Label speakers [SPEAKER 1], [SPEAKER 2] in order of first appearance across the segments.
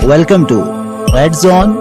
[SPEAKER 1] Welcome to red zone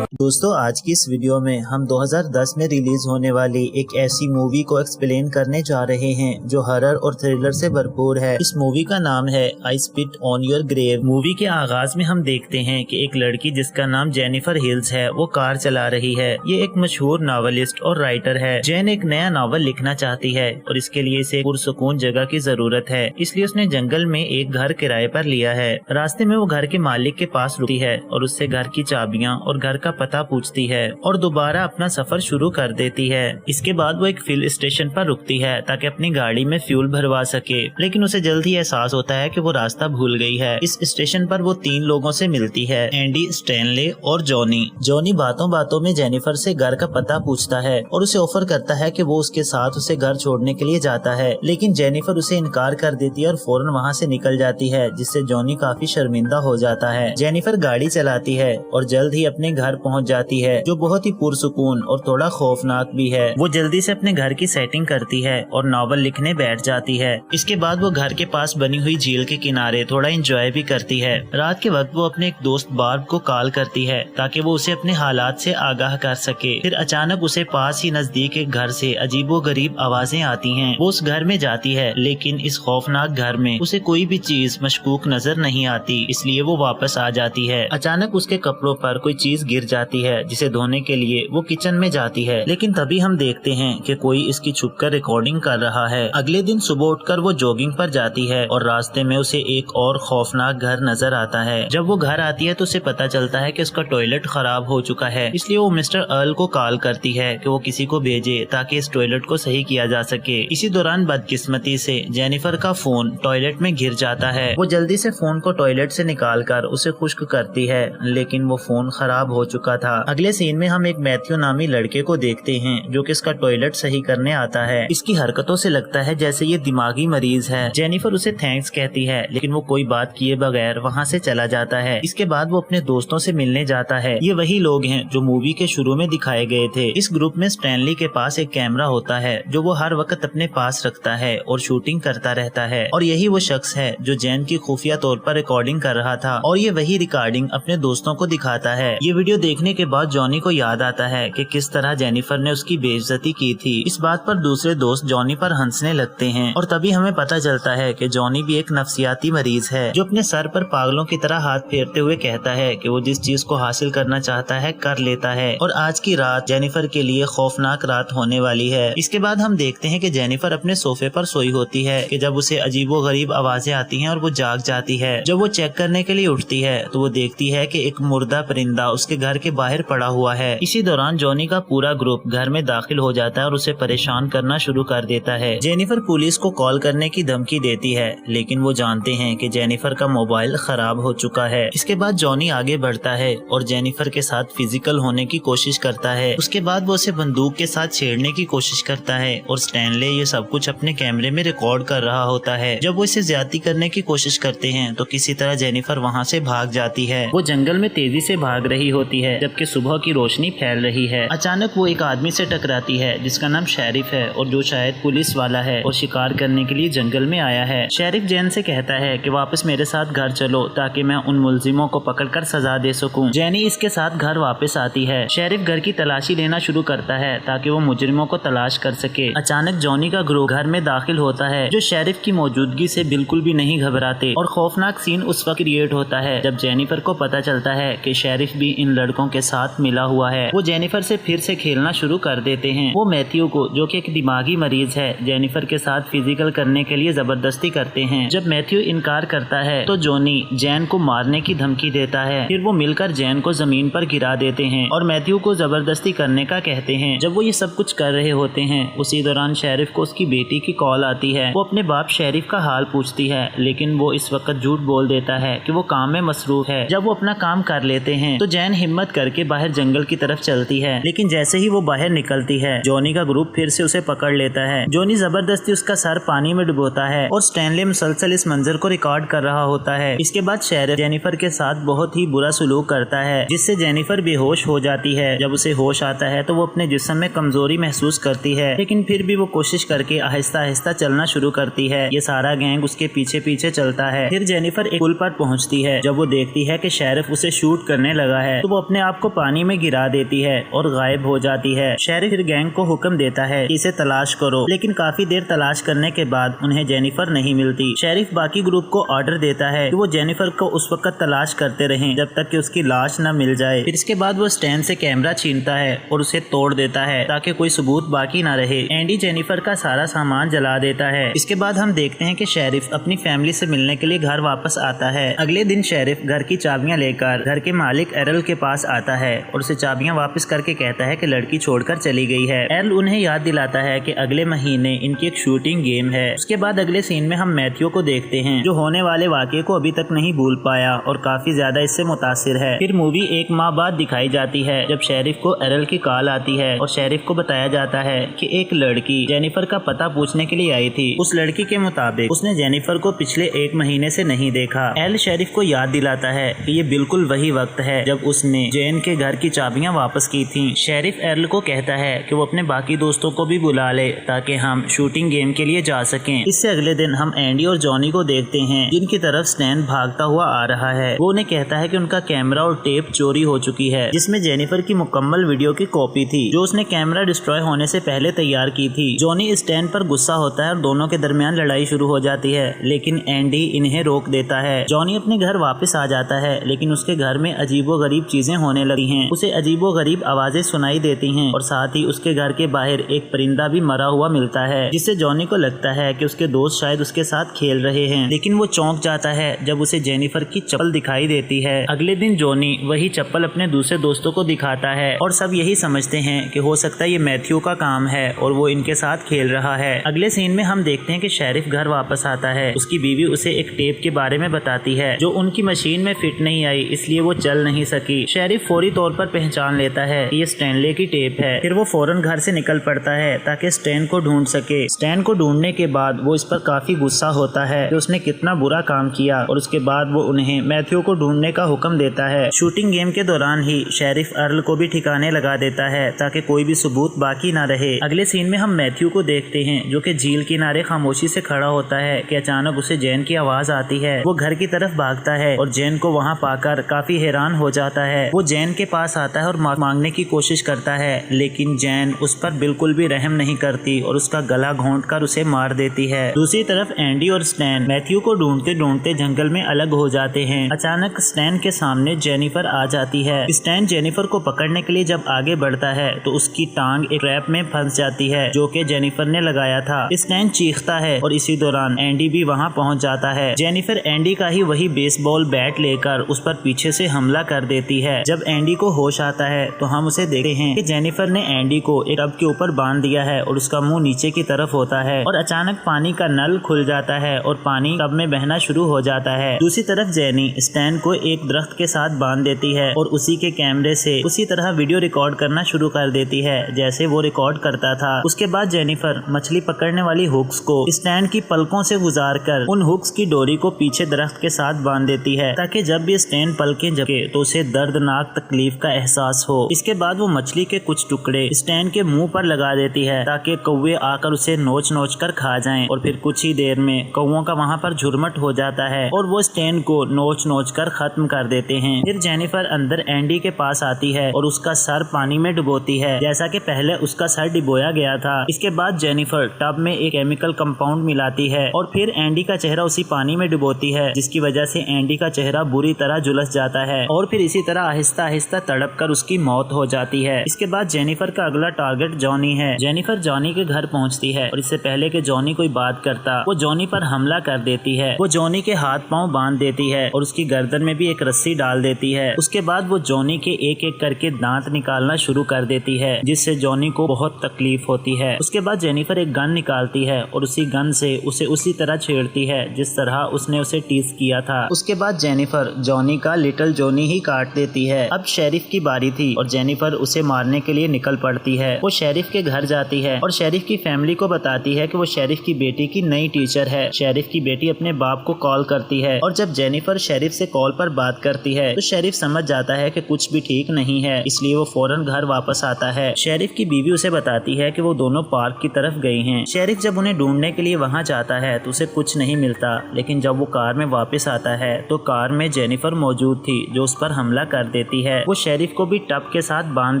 [SPEAKER 1] दोस्तों, आज की इस वीडियो में हम 2010 में रिलीज होने वाली एक ऐसी मूवी को एक्सप्लेन करने जा रहे हैं जो हॉरर और थ्रिलर से भरपूर है। इस मूवी का नाम है I spit on your grave. Movie के आगाज में हम देखते हैं कि एक लड़की जिसका नाम जेनिफर हिल्स है वो कार चला रही है। ये एक मशहूर नॉवेलिस्ट और राइटर है। जेन एक नया नॉवल लिखना चाहती है और इसके लिए इसे पुरसुकून जगह की जरूरत है, इसलिए उसने जंगल में एक घर किराए पर लिया है। रास्ते में वो घर के मालिक के पास रुकती है और उससे घर की चाबियां और घर का पता पूछती है और दोबारा अपना सफर शुरू कर देती है। इसके बाद वो एक फ्यूल स्टेशन पर रुकती है ताकि अपनी गाड़ी में फ्यूल भरवा सके, लेकिन उसे जल्द ही एहसास होता है कि वो रास्ता भूल गई है। इस स्टेशन पर वो 3 लोगों से मिलती है, एंडी, स्टैनले और जॉनी। जॉनी बातों बातों में जेनिफर से घर का पता पूछता है और उसे ऑफर करता है कि वो उसके साथ उसे घर छोड़ने के लिए जाता है, लेकिन जेनिफर उसे इनकार कर देती है और फौरन वहाँ से निकल जाती है, जिससे जॉनी काफी शर्मिंदा हो जाता है। जेनिफर गाड़ी चलाती है और जल्द ही अपने घर पहुँच जाती है, जो बहुत ही पुरसुकून और थोड़ा खौफनाक भी है। वो जल्दी से अपने घर की सेटिंग करती है और नॉवल लिखने बैठ जाती है। इसके बाद वो घर के पास बनी हुई झील के किनारे थोड़ा एंजॉय भी करती है। रात के वक्त वो अपने एक दोस्त बार्ब को कॉल करती है ताकि वो उसे अपने हालात से आगाह कर सके। फिर अचानक उसे पास ही नजदीक एक घर से अजीबोगरीब आवाजें आती हैं। वो उस घर में जाती है, लेकिन इस खौफनाक घर में उसे कोई भी चीज मशकूक नजर नहीं आती, इसलिए वो वापस आ जाती है। अचानक उसके कपड़ों पर कोई चीज गिर जाती है, जिसे धोने के लिए वो किचन में जाती है, लेकिन तभी हम देखते हैं कि कोई इसकी छुपकर रिकॉर्डिंग कर रहा है। अगले दिन सुबह उठकर वो जॉगिंग पर जाती है और रास्ते में उसे एक और खौफनाक घर नजर आता है। जब वो घर आती है तो उसे पता चलता है कि उसका टॉयलेट खराब हो चुका है, इसलिए वो मिस्टर अर्ल को कॉल करती है कि वो किसी को भेजे ताकि इस टॉयलेट को सही किया जा सके। इसी दौरान बदकिस्मती से जेनिफर का फोन टॉयलेट में गिर जाता है। वो जल्दी से फोन को टॉयलेट से निकालकर उसे खुश्क करती है, लेकिन वो फोन खराब हो चुका था। अगले सीन में हम एक मैथ्यू नामी लड़के को देखते हैं जो कि इसका टॉयलेट सही करने आता है। इसकी हरकतों से लगता है जैसे ये दिमागी मरीज है। जेनिफर उसे थैंक्स कहती है, लेकिन वो कोई बात किए बगैर वहाँ से चला जाता है। इसके बाद वो अपने दोस्तों से मिलने जाता है। ये वही लोग हैं जो मूवी के शुरू में दिखाए गए थे। इस ग्रुप में स्टैनली के पास एक कैमरा होता है जो वो हर वक्त अपने पास रखता है और शूटिंग करता रहता है, और यही वो शख्स है जो जैन की खुफिया तौर पर रिकॉर्डिंग कर रहा था और ये वही रिकॉर्डिंग अपने दोस्तों को दिखाता है। ये वीडियो देखने के बाद जॉनी को याद आता है कि किस तरह जेनिफर ने उसकी बेइज्जती की थी। इस बात पर दूसरे दोस्त जॉनी पर हंसने लगते हैं और तभी हमें पता चलता है कि जॉनी भी एक नफ्सियाती मरीज है जो अपने सर पर पागलों की तरह हाथ फेरते हुए कहता है कि वो जिस चीज को हासिल करना चाहता है कर लेता है। और आज की रात जेनिफर के लिए खौफनाक रात होने वाली है। इसके बाद हम देखते हैं कि जेनिफर अपने सोफे पर सोई होती है कि जब उसे अजीबोगरीब आवाजें आती हैं और वो जाग जाती है। जब वो चेक करने के लिए उठती है तो वो देखती है कि एक मुर्दा परिंदा उसके घर के बाहर पड़ा हुआ है। इसी दौरान जॉनी का पूरा ग्रुप घर में दाखिल हो जाता है और उसे परेशान करना शुरू कर देता है। जेनिफर पुलिस को कॉल करने की धमकी देती है, लेकिन वो जानते हैं कि जेनिफर का मोबाइल खराब हो चुका है। इसके बाद जॉनी आगे बढ़ता है और जेनिफर के साथ फिजिकल होने की कोशिश करता है। उसके बाद वो उसे बंदूक के साथ छेड़ने की कोशिश करता है और स्टैनले ये सब कुछ अपने कैमरे में रिकॉर्ड कर रहा होता है। जब वो इसे ज्यादती करने की कोशिश करते हैं तो किसी तरह जेनिफर वहाँ से भाग जाती है। वो जंगल में तेजी से भाग रही होती है जबकि सुबह की रोशनी फैल रही है। अचानक वो एक आदमी से टकराती है जिसका नाम शेरिफ है और जो शायद पुलिस वाला है और शिकार करने के लिए जंगल में आया है। शेरिफ जैन से कहता है कि वापस मेरे साथ घर चलो ताकि मैं उन मुलजिमों को पकड़कर सजा दे सकूं। जैनी इसके साथ घर वापस आती है। शेरिफ घर की तलाशी लेना शुरू करता है ताकि वो मुजरिमों को तलाश कर सके। अचानक जॉनी का ग्रुप घर में दाखिल होता है जो शेरिफ की मौजूदगी से बिल्कुल भी नहीं घबराते, और खौफनाक सीन उस वक्त क्रिएट होता है जब जेनिफर को पता चलता है कि शेरिफ भी इन लड़कों के साथ मिला हुआ है। वो जेनिफर से फिर से खेलना शुरू कर देते हैं। वो मैथ्यू को, जो कि एक दिमागी मरीज है, जेनिफर के साथ फिजिकल करने के लिए जबरदस्ती करते हैं। जब मैथ्यू इनकार करता है तो जॉनी जैन को मारने की धमकी देता है। फिर वो मिलकर जैन को जमीन पर गिरा देते हैं और मैथ्यू को जबरदस्ती करने का कहते हैं। जब वो ये सब कुछ कर रहे होते हैं उसी दौरान शेरिफ को उसकी बेटी की कॉल आती है। वो अपने बाप शेरिफ का हाल पूछती है, लेकिन वो इस वक्त झूठ बोल देता है कि वो काम में मसरूफ है। जब वो अपना काम कर लेते हैं तो जैन हिम्मत करके बाहर जंगल की तरफ चलती है, लेकिन जैसे ही वो बाहर निकलती है जॉनी का ग्रुप फिर से उसे पकड़ लेता है। जॉनी जबरदस्ती उसका सर पानी में डुबोता है और स्टैनली मुसलसल इस मंजर को रिकॉर्ड कर रहा होता है। इसके बाद शेरिफ जेनिफर के साथ बहुत ही बुरा सलूक करता है, जिससे जेनिफर बेहोश हो जाती है। जब उसे होश आता है तो वो अपने जिस्म में कमजोरी महसूस करती है, लेकिन फिर भी वो कोशिश करके आहिस्ता आहिस्ता चलना शुरू करती है। ये सारा गैंग उसके पीछे पीछे चलता है। फिर जेनिफर एक पुल पर पहुंचती है। जब वो देखती है कि शेरिफ उसे शूट करने लगा है तो वो अपने आप को पानी में गिरा देती है और गायब हो जाती है। शेरिफ फिर गैंग को हुक्म देता है कि इसे तलाश करो, लेकिन काफी देर तलाश करने के बाद उन्हें जेनिफर नहीं मिलती। शेरिफ बाकी ग्रुप को ऑर्डर देता है कि वो जेनिफर को उस वक्त तलाश करते रहें जब तक कि उसकी लाश न मिल जाए। फिर इसके बाद वो स्टैन से कैमरा छीनता है और उसे तोड़ देता है ताकि कोई सबूत बाकी ना रहे। एंडी जेनिफर का सारा सामान जला देता है। इसके बाद हम देखते हैं कि शेरिफ अपनी फैमिली से मिलने के लिए घर वापस आता है। अगले दिन शेरिफ घर की चाबियां लेकर घर के मालिक एरल के पास आता है और उसे चाबियां वापस करके कहता है कि लड़की छोड़कर चली गई है। एरल उन्हें याद दिलाता है कि अगले महीने इनकी एक शूटिंग गेम है। उसके बाद अगले सीन में हम मैथ्यू को देखते हैं, जो होने वाले वाकये को अभी तक नहीं भूल पाया और काफी ज्यादा इससे मुतासिर है। फिर मूवी एक माह बाद दिखाई जाती है, जब शेरिफ को एरल की कॉल आती है और शेरिफ को बताया जाता है कि एक लड़की जेनिफर का पता पूछने के लिए आई थी। उस लड़की के मुताबिक उसने जेनिफर को पिछले एक महीने से नहीं देखा। एरल शेरिफ को याद दिलाता है कि ये बिल्कुल वही वक्त है जब उसने जेन के घर की चाबियां वापस की थी। शेरिफ एरल को कहता है कि वो अपने बाकी दोस्तों को भी बुला ले ताकि हम शूटिंग गेम के लिए जा सकें। इससे अगले दिन हम एंडी और जॉनी को देखते हैं, जिनकी तरफ स्टैन भागता हुआ आ रहा है। वो उन्हें कहता है कि उनका कैमरा और टेप चोरी हो चुकी है, जिसमें जेनिफर की मुकम्मल वीडियो की कॉपी थी, जो उसने कैमरा डिस्ट्रॉय होने से पहले तैयार की थी। जॉनी स्टैन पर गुस्सा होता है और दोनों के दरमियान लड़ाई शुरू हो जाती है, लेकिन एंडी इन्हें रोक देता है। जॉनी अपने घर वापस आ जाता है, लेकिन उसके घर में अजीबोगरीब चीजें होने लगी हैं। उसे अजीबोगरीब आवाजें सुनाई देती हैं और साथ ही उसके घर के बाहर एक परिंदा भी मरा हुआ मिलता है, जिससे जॉनी को लगता है कि उसके दोस्त शायद उसके साथ खेल रहे हैं। लेकिन वो चौंक जाता है जब उसे जेनिफर की चप्पल दिखाई देती है। अगले दिन जॉनी वही चप्पल अपने दूसरे दोस्तों को दिखाता है और सब यही समझते हैं कि हो सकता है ये मैथ्यू का काम है और वो इनके साथ खेल रहा है। अगले सीन में हम देखते हैं कि शेरिफ घर वापस आता है। उसकी बीवी उसे एक टेप के बारे में बताती है जो उनकी मशीन में फिट नहीं आई, इसलिए वो चल नहीं सकी। शेरिफ फौरी तौर पर पहचान लेता है कि ये स्टैनले की टेप है। फिर वो फौरन घर से निकल पड़ता है ताकि स्टैन को ढूंढ सके। स्टैन को ढूंढने के बाद वो इस पर काफी गुस्सा होता है कि उसने कितना बुरा काम किया और उसके बाद वो उन्हें मैथ्यू को ढूंढने का हुक्म देता है। शूटिंग गेम के दौरान ही शेरिफ अर्ल को भी ठिकाने लगा देता है ताकि कोई भी सबूत बाकी ना रहे। अगले सीन में हम मैथ्यू को देखते हैं, जो कि झील किनारे खामोशी से खड़ा होता है कि अचानक उसे जैन की आवाज आती है। वो घर की तरफ भागता है और जैन को वहाँ पाकर काफी हैरान हो जाता है। वो जैन के पास आता है और मांगने की कोशिश करता है, लेकिन जैन उस पर बिल्कुल भी रहम नहीं करती और उसका गला घोंटकर उसे मार देती है। दूसरी तरफ एंडी और स्टैन मैथ्यू को ढूंढते ढूंढते जंगल में अलग हो जाते हैं। अचानक स्टैन के सामने जेनिफर आ जाती है। स्टैन जेनिफर को पकड़ने के लिए जब आगे बढ़ता है तो उसकी टांग एक ट्रैप में फंस जाती है जो कि जेनिफर ने लगाया था। स्टैन चीखता है और इसी दौरान एंडी भी वहां पहुंच जाता है। जेनिफर एंडी का ही वही बेसबॉल बैट लेकर उस पर पीछे से हमला कर देती है। जब एंडी को होश आता है तो हम उसे देखते हैं कि जेनिफर ने एंडी को एक टब के ऊपर बांध दिया है और उसका मुंह नीचे की तरफ होता है और अचानक पानी का नल खुल जाता है और पानी टब में बहना शुरू हो जाता है। दूसरी तरफ जेनी स्टैन को एक दरख्त के साथ बांध देती है और उसी के कैमरे से उसी तरह वीडियो रिकॉर्ड करना शुरू कर देती है जैसे वो रिकॉर्ड करता था। उसके बाद जेनिफर मछली पकड़ने वाली हुक्स को स्टैन की पलकों से गुजारकर उन हुक्स की डोरी को पीछे दरख्त के साथ बांध देती है ताकि जब भी स्टैन पलकें झपके तो उसे दर्दनाक तकलीफ का एहसास हो। इसके बाद वो मछली के कुछ टुकड़े स्टैन के मुंह पर लगा देती है ताकि कौवे आकर उसे नोच नोच कर खा जाएं और फिर कुछ ही देर में कौवों का वहाँ पर झुरमट हो जाता है और वो स्टैन को नोच नोच कर खत्म कर देते हैं। फिर जेनिफर अंदर एंडी के पास आती है और उसका सर पानी में डुबोती है जैसा कि पहले उसका सर डुबोया गया था। इसके बाद जेनिफर टब में एक केमिकल कंपाउंड मिलाती है और फिर एंडी का चेहरा उसी पानी में डुबोती है, जिसकी वजह से एंडी का चेहरा बुरी तरह झुलस जाता है और फिर इसी तरह आहिस्ता आहिस्ता तड़प कर उसकी मौत हो जाती है। इसके बाद जेनिफर का अगला टारगेट जॉनी है। जेनिफर जॉनी के घर पहुंचती है और इससे पहले कि जॉनी कोई बात करता वो जॉनी पर हमला कर देती है। वो जॉनी के हाथ पांव बांध देती है और उसकी गर्दन में भी एक रस्सी डाल देती है। उसके बाद वो जॉनी के एक एक करके दांत निकालना शुरू कर देती है, जिससे जॉनी को बहुत तकलीफ होती है। उसके बाद जेनिफर एक गन निकालती है और उसी गन से उसे उसी तरह छेड़ती है जिस तरह उसने उसे टीज किया था। उसके बाद जेनिफर जॉनी का लिटिल जॉनी ही काट देती है अब शेरिफ की बारी थी और जेनिफर उसे मारने के लिए निकल पड़ती है। वो शेरिफ के घर जाती है और शेरिफ की फैमिली को बताती है कि वो शेरिफ की बेटी की नई टीचर है। शेरिफ की बेटी अपने बाप को कॉल करती है और जब जेनिफर शेरिफ से कॉल पर बात करती है तो शेरिफ समझ जाता है कि कुछ भी ठीक नहीं है, इसलिए वो फौरन घर वापस आता है। शेरिफ की बीवी उसे बताती है कि वो दोनों पार्क की तरफ गई हैं। शेरिफ जब उन्हें ढूंढने के लिए वहां जाता है तो उसे कुछ नहीं मिलता, लेकिन जब वो कार में वापस आता है तो कार में जेनिफर मौजूद थी जो उस पर हमला कर देती है। वो शेरिफ को भी टब के साथ बांध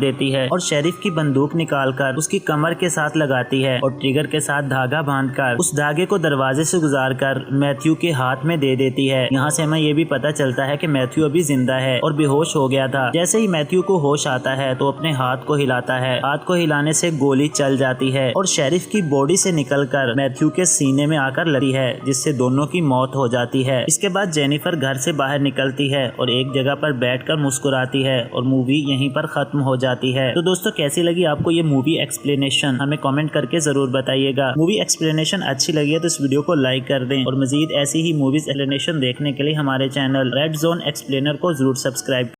[SPEAKER 1] देती है और शेरिफ की बंदूक निकालकर उसकी कमर के साथ लगाती है और ट्रिगर के साथ धागा बांधकर उस धागे को दरवाजे से गुजारकर मैथ्यू के हाथ में दे देती है। यहाँ से हमें ये भी पता चलता है कि मैथ्यू अभी जिंदा है और बेहोश हो गया था। जैसे ही मैथ्यू को होश आता है तो अपने हाथ को हिलाता है। हाथ को हिलाने से गोली चल जाती है और शेरिफ की बॉडी से निकलकर मैथ्यू के सीने में आकर लगी है, जिससे दोनों की मौत हो जाती है। इसके बाद जेनिफर घर से बाहर निकलती है और एक जगह पर बैठकर मुस्कुराती है और मूवी यहीं पर खत्म हो जाती है। तो दोस्तों कैसी लगी आपको ये मूवी एक्सप्लेनेशन, हमें कमेंट करके जरूर बताइएगा। मूवी एक्सप्लेनेशन अच्छी लगी है तो इस वीडियो को लाइक कर दें और मजीद ऐसी ही मूवीज एक्सप्लेनेशन देखने के लिए हमारे चैनल रेड जोन एक्सप्लेनर को जरूर सब्सक्राइब